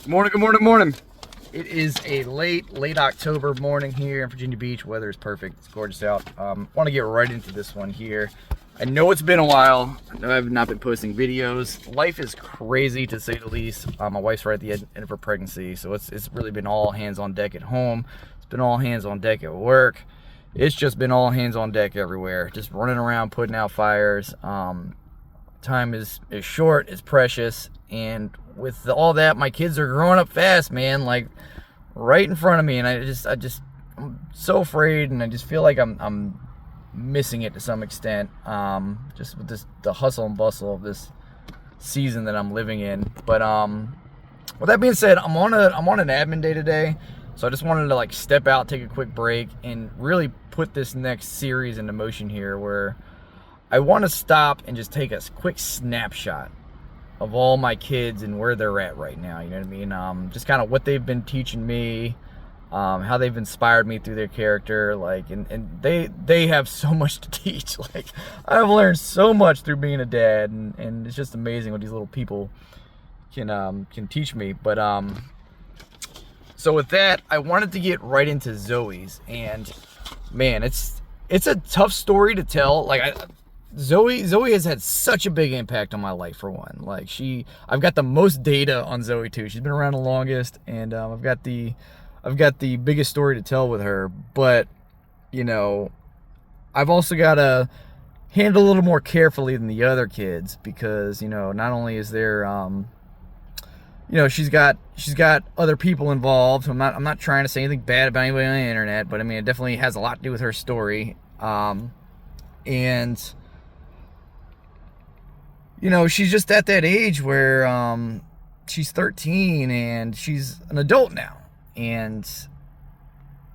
Good morning. It is a late October morning here in Virginia Beach. Weather is perfect. It's gorgeous out. Want to get right into this one here. I know it's been a while. I know I've not been posting videos. Life is crazy, to say the least. My wife's right at the end of her pregnancy, so it's really been all hands on deck at home. It's been all hands on deck at work. It's just been all hands on deck everywhere. Just running around, putting out fires. Time is short, it's precious, and with all that, my kids are growing up fast, man, like right in front of me, and I'm so afraid, and I just feel like I'm missing it to some extent, just with the hustle and bustle of this season that I'm living in. But with that being said, I'm on an admin day today, so I just wanted to like step out, take a quick break, and really put this next series into motion here, where I want to stop and just take a quick snapshot of all my kids and where they're at right now. You know what I mean? Just kind of what they've been teaching me, how they've inspired me through their character. Like, and they have so much to teach. Like, I've learned so much through being a dad, and it's just amazing what these little people can teach me. But so with that, I wanted to get right into Zzoey's, and man, it's a tough story to tell. Like, Zzoey has had such a big impact on my life, for one. Like, I've got the most data on Zzoey too. She's been around the longest, and I've got the biggest story to tell with her. But you know, I've also got to handle a little more carefully than the other kids, because you know, not only is there you know, she's got other people involved. I'm not trying to say anything bad about anybody on the internet, but I mean, it definitely has a lot to do with her story. And you know, she's just at that age where she's 13 and she's an adult now. And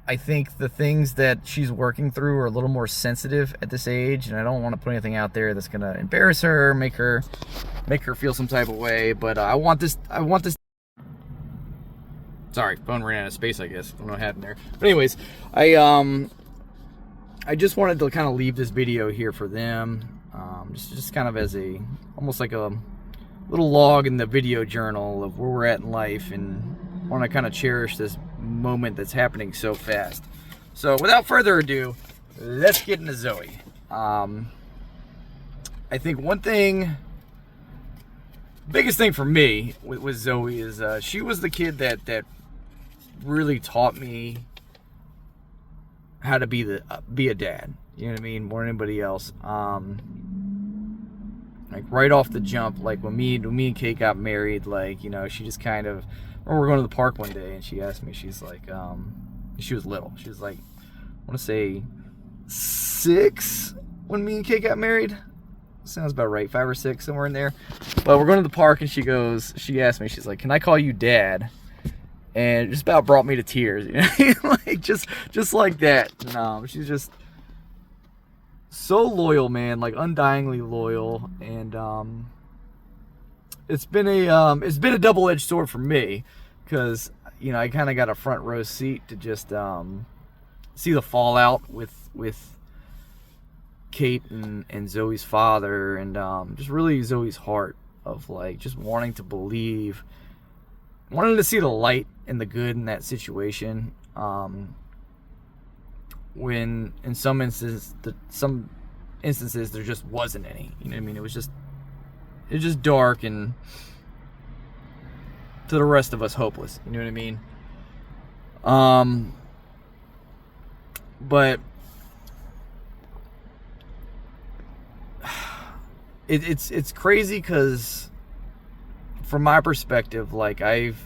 I think the things that she's working through are a little more sensitive at this age, and I don't want to put anything out there that's gonna embarrass her, make her feel some type of way. But I want this. Sorry, phone ran out of space, I guess. I don't know what happened there. But anyways, I just wanted to kind of leave this video here for them. Just kind of as almost like a little log in the video journal of where we're at in life, and want to kind of cherish this moment that's happening so fast. So without further ado, let's get into Zzoey. I think biggest thing for me with Zzoey is she was the kid that really taught me how to be a dad. You know what I mean? More than anybody else. Like right off the jump, like when me and Kate got married, like, you know, she just kind of, I remember we were going to the park one day, and she asked me, she's like, she was little. She was like, I want to say 6 when me and Kate got married. Sounds about right, 5 or 6, somewhere in there. But we're going to the park, and she asked me, she's like, can I call you Dad? And it just about brought me to tears, you know? Like, just like that. She's just so loyal, man, like undyingly loyal. And it's been a double-edged sword for me, because you know, I kind of got a front row seat to just see the fallout with Kate and Zzoey's father, and just really Zzoey's heart of like just wanting to believe, wanting to see the light and the good in that situation, when in some instances there just wasn't any. You know what I mean? It was just dark, and to the rest of us, hopeless. You know what I mean? But it's crazy, because from my perspective, like I've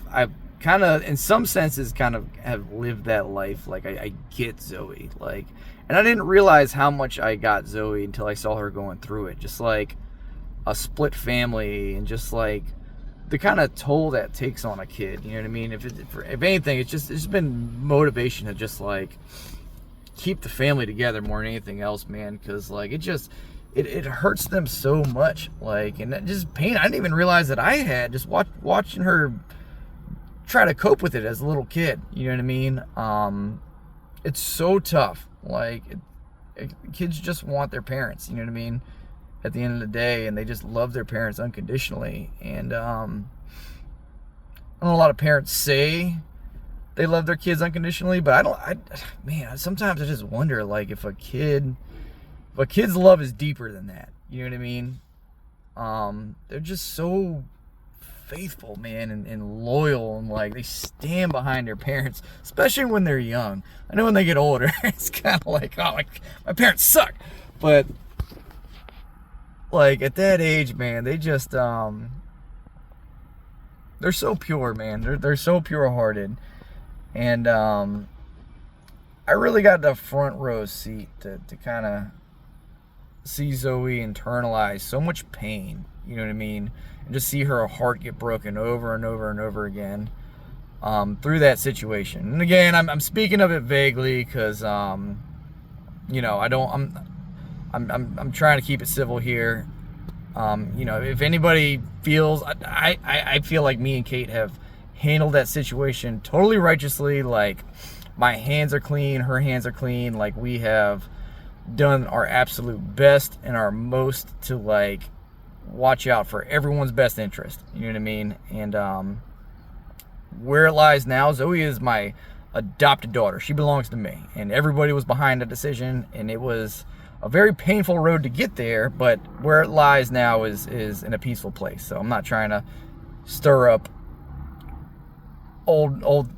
kind of, in some senses, kind of have lived that life. Like I get Zzoey, like, and I didn't realize how much I got Zzoey until I saw her going through it. Just like a split family, and just like the kind of toll that takes on a kid. You know what I mean? If anything, it's just been motivation to just like keep the family together more than anything else, man. Because like it hurts them so much, like, and that just pain I didn't even realize that I had, just watching her try to cope with it as a little kid. You know what I mean? It's so tough. Like, kids just want their parents. You know what I mean? At the end of the day, and they just love their parents unconditionally. And I don't know a lot of parents say they love their kids unconditionally, but man, sometimes I just wonder, like, if a kid's love is deeper than that. You know what I mean? They're just so faithful, man, and loyal, and like they stand behind their parents, especially when they're young. I know when they get older, it's kind of like, oh, my parents suck, but like at that age, man, they just they're so pure, man. They're so pure-hearted, and I really got the front row seat to kind of see Zzoey internalize so much pain. You know what I mean? And just see her heart get broken over and over and over again through that situation. And again, I'm speaking of it vaguely because you know, I'm trying to keep it civil here. You know, if anybody feels, I feel like me and Kate have handled that situation totally righteously. Like, my hands are clean, her hands are clean. Like, we have done our absolute best and our most to like watch out for everyone's best interest. You know what I mean? And where it lies now, Zzoey is my adopted daughter. She belongs to me, and everybody was behind the decision, and it was a very painful road to get there, but where it lies now is in a peaceful place. So I'm not trying to stir up old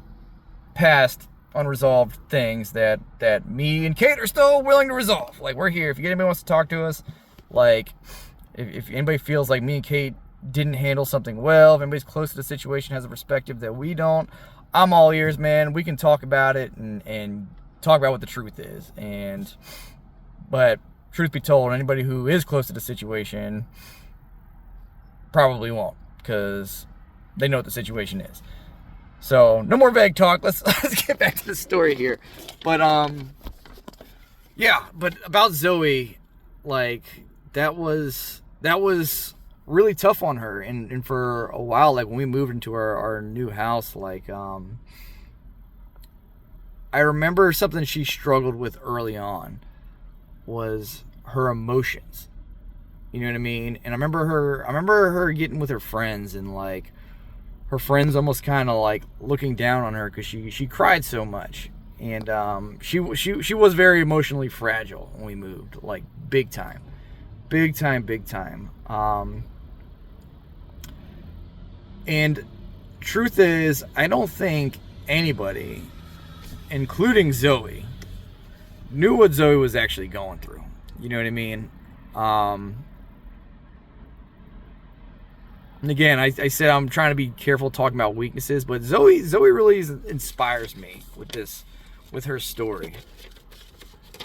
past unresolved things that me and Kate are still willing to resolve. Like, we're here. If anybody wants to talk to us, like, if anybody feels like me and Kate didn't handle something well, if anybody's close to the situation, has a perspective that we don't, I'm all ears, man. We can talk about it and talk about what the truth is. But truth be told, anybody who is close to the situation probably won't, because they know what the situation is. So no more vague talk. Let's get back to the story here. But yeah, but about Zzoey, like, that was really tough on her, and for a while, like when we moved into our new house, like I remember something she struggled with early on was her emotions. You know what I mean? And I remember her getting with her friends, and like her friends almost kind of like looking down on her because she cried so much. And she was very emotionally fragile when we moved, like big time. And truth is, I don't think anybody, including Zzoey, knew what Zzoey was actually going through. You know what I mean? And again, I said I'm trying to be careful talking about weaknesses, but Zzoey really inspires me with her story.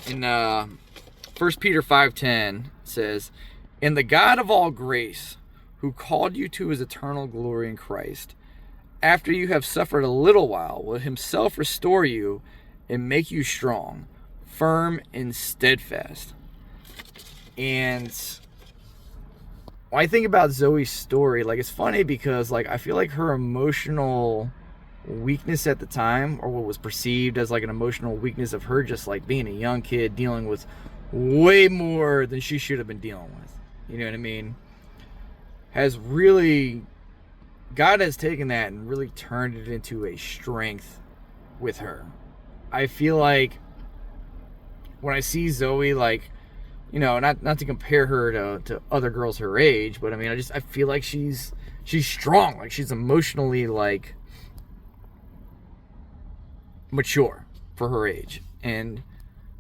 In 1 Peter 5:10 says, "And the God of all grace, who called you to his eternal glory in Christ, after you have suffered a little while, will himself restore you and make you strong, firm and steadfast." And when I think about Zzoey's story, like, it's funny because, like, I feel like her emotional weakness at the time, or what was perceived as like an emotional weakness of her just like being a young kid dealing with way more than she should have been dealing with, you know what I mean, has really, God has taken that and really turned it into a strength with her. I feel like when I see Zzoey, like, you know, not to compare her to other girls her age, but I mean, I feel like she's strong, like she's emotionally like mature for her age, and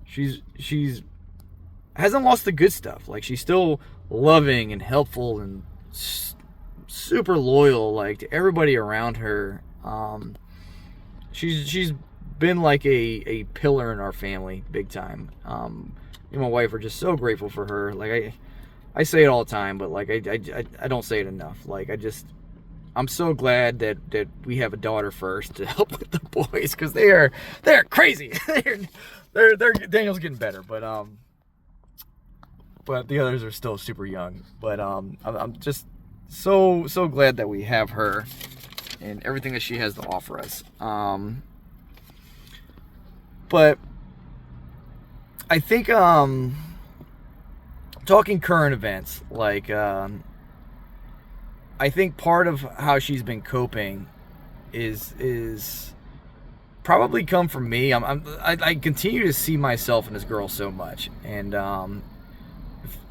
she's hasn't lost the good stuff. Like, she's still loving and helpful and super loyal, like, to everybody around her. She's been like a pillar in our family, big time. Me and my wife are just so grateful for her. Like, I say it all the time, but like I don't say it enough. Like, I'm so glad that we have a daughter first to help with the boys, because they're crazy. they're Daniel's getting better, but the others are still super young. But I'm just so glad that we have her and everything that she has to offer us. But I think talking current events, like I think part of how she's been coping is probably come from me. I continue to see myself in this girl so much, and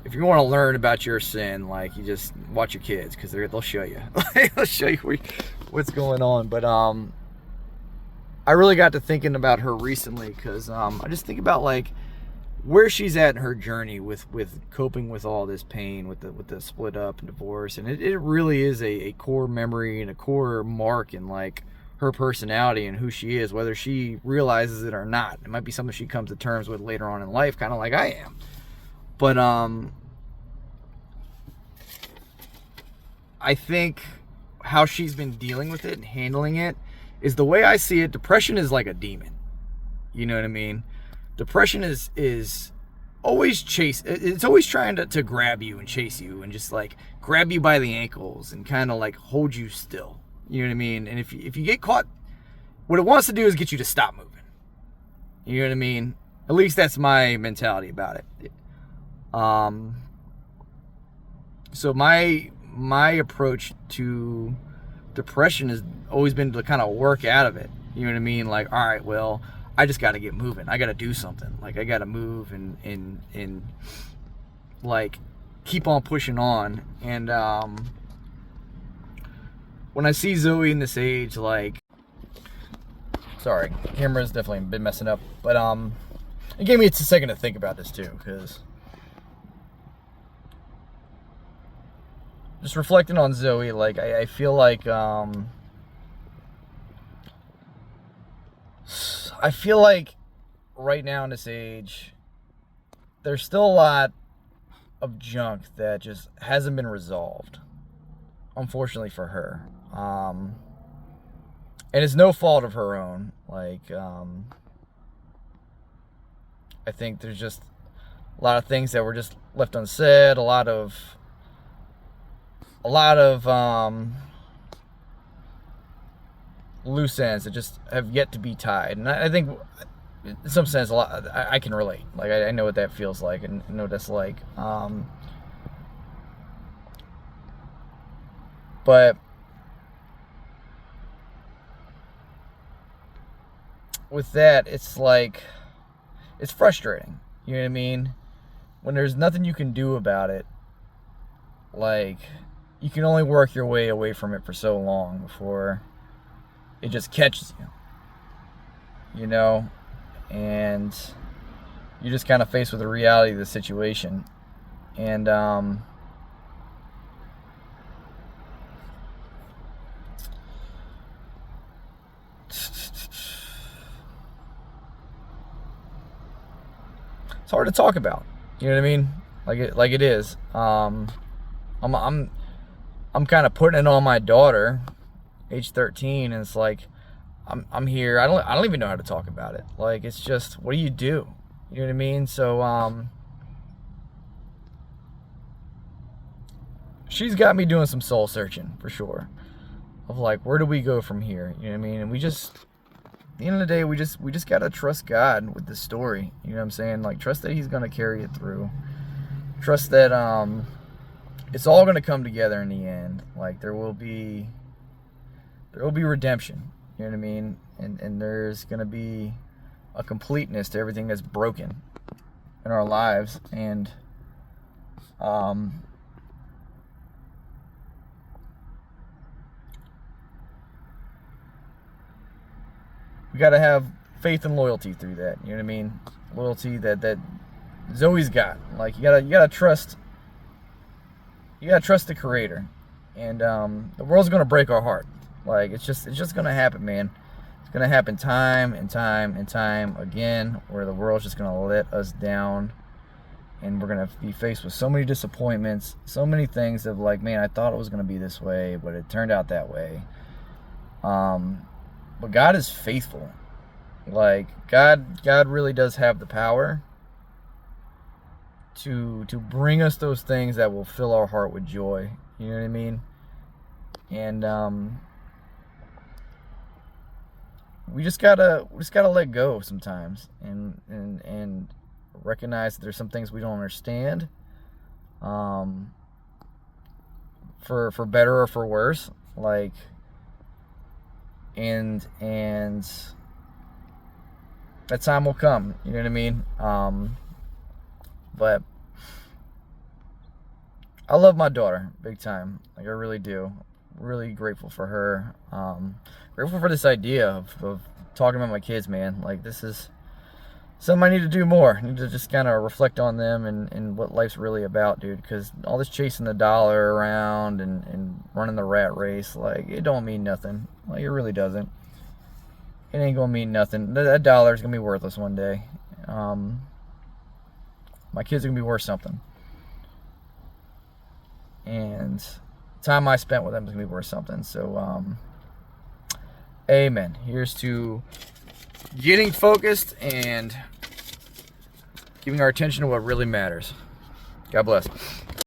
if you want to learn about your sin, like, you just watch your kids, because they'll show you. They'll show you what's going on. But I really got to thinking about her recently, because I just think about like where she's at in her journey with coping with all this pain, with the split up and divorce, and it really is a core memory and a core mark in like her personality and who she is, whether she realizes it or not. It might be something she comes to terms with later on in life, kind of like I am. But I think how she's been dealing with it and handling it is, the way I see it, depression is like a demon. You know what I mean? Depression is always it's always trying to grab you and chase you and just like grab you by the ankles and kind of like hold you still. You know what I mean? And if you get caught, what it wants to do is get you to stop moving. You know what I mean? At least that's my mentality about it. So my approach to depression has always been to kind of work out of it. You know what I mean? Like, all right, well, I just got to get moving. I got to do something. Like, I got to move and like keep on pushing on. And when I see Zzoey in this age, like, sorry, camera's definitely been messing up, but it gave me a second to think about this too, because just reflecting on Zzoey, like, I feel like right now in this age, there's still a lot of junk that just hasn't been resolved, unfortunately for her. And it's no fault of her own. Like, I think there's just a lot of things that were just left unsaid, a lot of loose ends that just have yet to be tied. And I think in some sense I can relate. Like, I know what that feels like, and know what that's like. But with that, it's like, it's frustrating. You know what I mean? When there's nothing you can do about it, like, you can only work your way away from it for so long before it just catches you. You know? And you're just kind of faced with the reality of the situation. And it's hard to talk about. You know what I mean? Like it is. I'm kind of putting it on my daughter, age 13, and it's like, I'm here. I don't even know how to talk about it. Like, it's just, what do? You know what I mean? So she's got me doing some soul searching for sure. Of like, where do we go from here? You know what I mean? And we just, at the end of the day, we just gotta trust God with this story. You know what I'm saying? Like, trust that He's gonna carry it through. Trust that it's all gonna come together in the end. Like, there will be redemption. You know what I mean? And there's gonna be a completeness to everything that's broken in our lives. And we gotta have faith and loyalty through that. You know what I mean? Loyalty that Zzoey's got. Like, you gotta trust. You gotta trust the Creator. And the world's gonna break our heart. Like, it's just gonna happen, man. It's gonna happen time and time and time again, where the world's just gonna let us down, and we're gonna be faced with so many disappointments, so many things of like, man, I thought it was gonna be this way, but it turned out that way. But God is faithful. Like, God really does have the power to bring us those things that will fill our heart with joy. You know what I mean? And we just gotta let go sometimes, and recognize that there's some things we don't understand, for better or for worse. Like, and that time will come. You know what I mean? But I love my daughter big time. Like, I really do. Really grateful for her. Grateful for this idea of talking about my kids, man. Like, this is something I need to do more. I need to just kind of reflect on them and what life's really about, dude. Because all this chasing the dollar around and running the rat race, like, it don't mean nothing. Like, it really doesn't. It ain't gonna mean nothing. That dollar's gonna be worthless one day. My kids are gonna be worth something. And time I spent with them is gonna be worth something. So, amen. Here's to getting focused and giving our attention to what really matters. God bless.